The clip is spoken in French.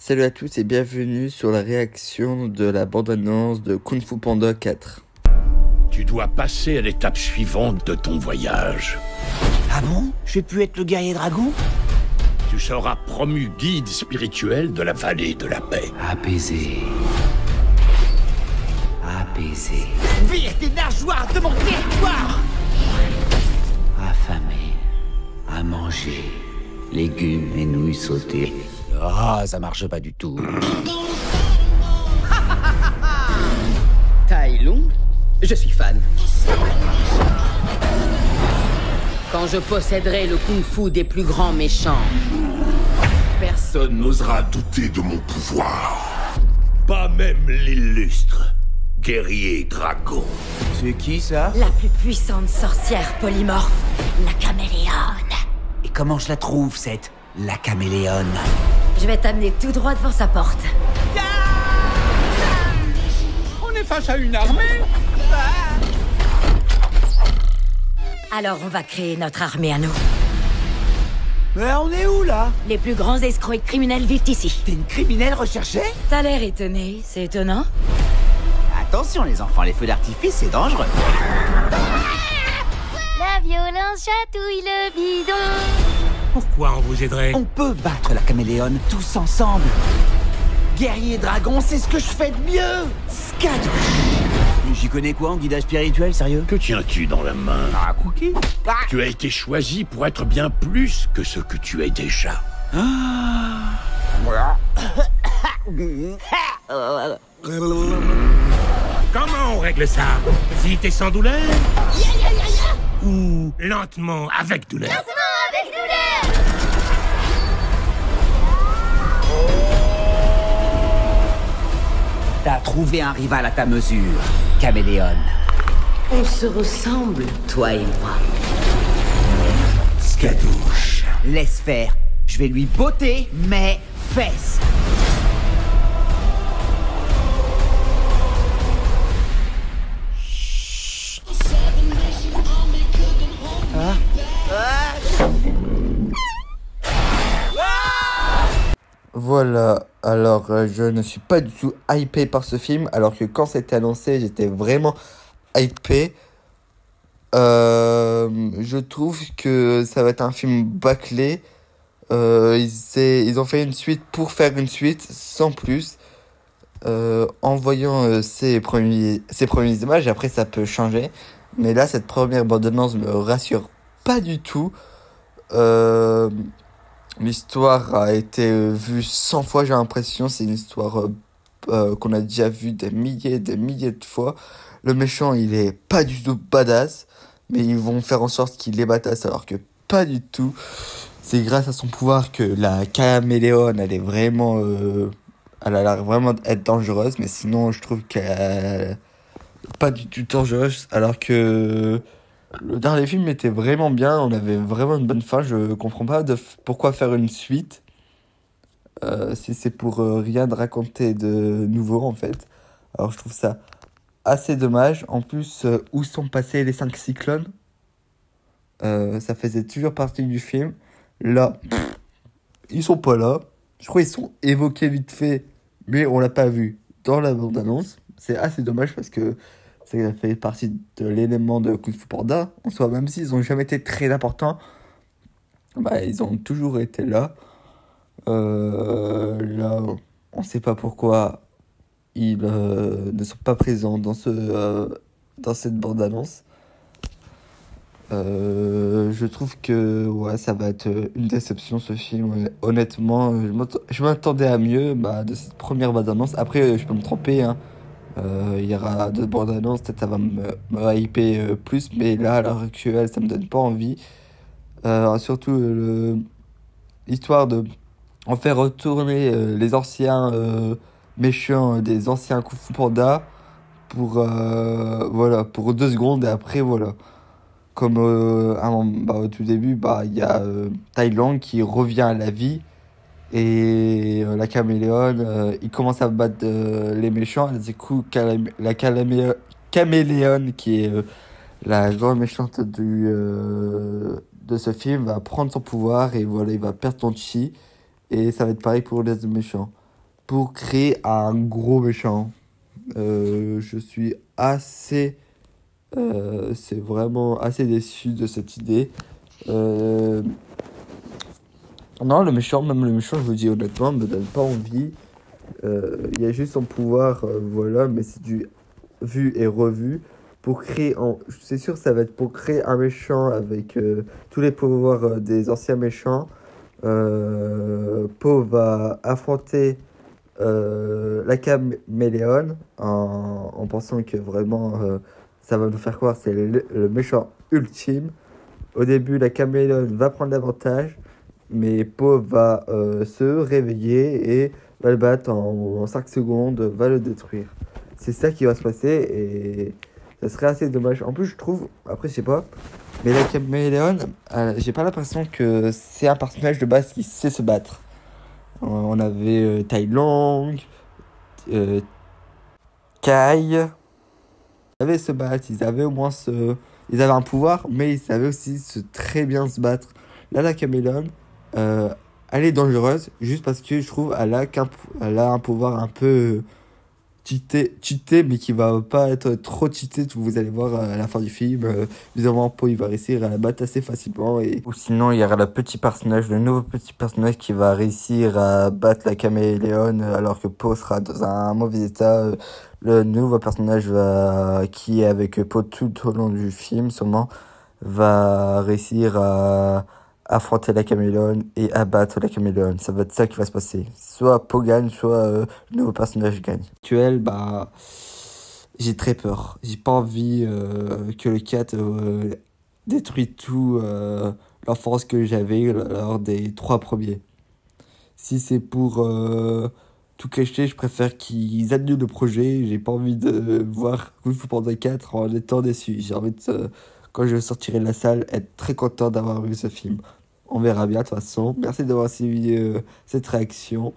Salut à tous et bienvenue sur la réaction de la bande-annonce de Kung Fu Panda 4. Tu dois passer à l'étape suivante de ton voyage. Ah bon? Je vais plus être le guerrier dragon? Tu seras promu guide spirituel de la vallée de la paix. Apaisé. Apaisé. Vire des nageoires de mon territoire! Affamé. À manger. Légumes et nouilles sautées. Ah, ça marche pas du tout. Tai Lung, je suis fan. Quand je posséderai le kung-fu des plus grands méchants, Personne n'osera douter de mon pouvoir. Pas même l'illustre guerrier dragon. C'est qui ça? La plus puissante sorcière polymorphe, la caméléone. Et comment je la trouve, cette la caméléone? Je vais t'amener tout droit devant sa porte. on est face à une armée. Alors on va créer notre armée à nous. Mais on est où, là? Les plus grands escrocs et criminels vivent ici. T'es une criminelle recherchée? T'as l'air étonné, c'est étonnant. Attention, les enfants, les feux d'artifice, c'est dangereux. La violence chatouille le bidon. Pourquoi on vous aiderait? On peut battre la caméléone tous ensemble. Guerrier dragon, c'est ce que je fais de mieux. Skadouche. J'y connais quoi en guidage spirituel, sérieux? Que tiens-tu dans la main? Un cookie? Tu as été choisi pour être bien plus que ce que tu es déjà. Comment on règle ça? Vite et sans douleur? Ou lentement avec douleur? T'as trouvé un rival à ta mesure, caméléone. On se ressemble, toi et moi. Skadouche. Laisse faire. Je vais lui botter mes fesses. Voilà, alors je ne suis pas du tout hypé par ce film, alors que quand c'était annoncé, j'étais vraiment hypé. Je trouve que ça va être un film bâclé. Ils ont fait une suite pour faire une suite, sans plus. En voyant ces premières images, après ça peut changer. Mais là, cette première bande-annonce me rassure pas du tout. L'histoire a été vue 100 fois, j'ai l'impression. C'est une histoire qu'on a déjà vue des milliers de fois. Le méchant, il est pas du tout badass, mais ils vont faire en sorte qu'il est badass, alors que pas du tout. C'est grâce à son pouvoir que la caméléone, elle est vraiment... elle a l'air vraiment être dangereuse, mais sinon, je trouve qu'elle est pas du tout dangereuse, alors que... Le dernier film était vraiment bien, on avait vraiment une bonne fin, je comprends pas pourquoi faire une suite, si c'est pour rien de raconter de nouveau en fait. Alors je trouve ça assez dommage, en plus où sont passés les 5 cyclones, ça faisait toujours partie du film, là, ils sont pas là, je crois qu'ils sont évoqués vite fait, mais on l'a pas vu dans la bande-annonce, c'est assez dommage parce que ça fait partie de l'élément de Kung Fu Panda. En soi, même s'ils n'ont jamais été très importants, bah, ils ont toujours été là. Là, on ne sait pas pourquoi ils ne sont pas présents dans cette bande-annonce. Je trouve que ouais, ça va être une déception ce film. Ouais. Honnêtement, je m'attendais à mieux de cette première bande-annonce. Après, je peux me tromper, hein. Il y aura d'autres bandes annonces, peut-être ça va me hyper plus, mais là à l'heure actuelle ça me donne pas envie. Surtout l'histoire de en faire retourner les anciens méchants des anciens Kung Fu Panda pour voilà, pour 2 secondes, et après voilà, comme au tout début il y a Tai Lung qui revient à la vie. Et la caméléone, il commence à battre les méchants. Et du coup, la caméléone, qui est la grande méchante de ce film, va prendre son pouvoir et voilà, il va perdre son chi. Et ça va être pareil pour les autres méchants. pour créer un gros méchant. Je suis assez... c'est vraiment assez déçu de cette idée. Non, même le méchant, je vous dis honnêtement, me donne pas envie. Il y a juste son pouvoir, voilà, mais c'est du vu et revu. Pour créer, c'est sûr, ça va être pour créer un méchant avec tous les pouvoirs des anciens méchants. Poe va affronter la caméléone en pensant que vraiment ça va nous faire croire que c'est le méchant ultime. Au début, la caméléone va prendre l'avantage, mais Poe va se réveiller et va le battre en 5 secondes, va le détruire. C'est ça qui va se passer et ça serait assez dommage. En plus, je trouve, après, je sais pas, mais la caméléone, j'ai pas l'impression que c'est un personnage de base qui sait se battre. On avait Tai Long, Kai. Ils savaient se battre, ils avaient au moins ils avaient un pouvoir, mais ils savaient aussi très bien se battre. Là, la caméléone, elle est dangereuse juste parce que je trouve elle a un pouvoir un peu cheaté, mais qui va pas être trop cheaté. Vous allez voir à la fin du film, évidemment, Poe il va réussir à la battre assez facilement. Ou sinon, il y aura le nouveau petit personnage qui va réussir à battre la caméléone alors que Poe sera dans un mauvais état. Le nouveau personnage qui est avec Poe tout au long du film, sûrement, va réussir à affronter la caméléone et abattre la caméléone. Ça va être ça qui va se passer. Soit Poe gagne, soit le nouveau personnage gagne. Actuel, j'ai très peur. J'ai pas envie que le 4 détruise tout l'enfance que j'avais lors des 3 premiers. Si c'est pour tout cacher, je préfère qu'ils annulent le projet. J'ai pas envie de voir Kung Fu Panda 4 en étant déçu. J'ai envie de, quand je sortirai de la salle, être très content d'avoir vu ce film. On verra bien de toute façon. Merci d'avoir suivi cette réaction.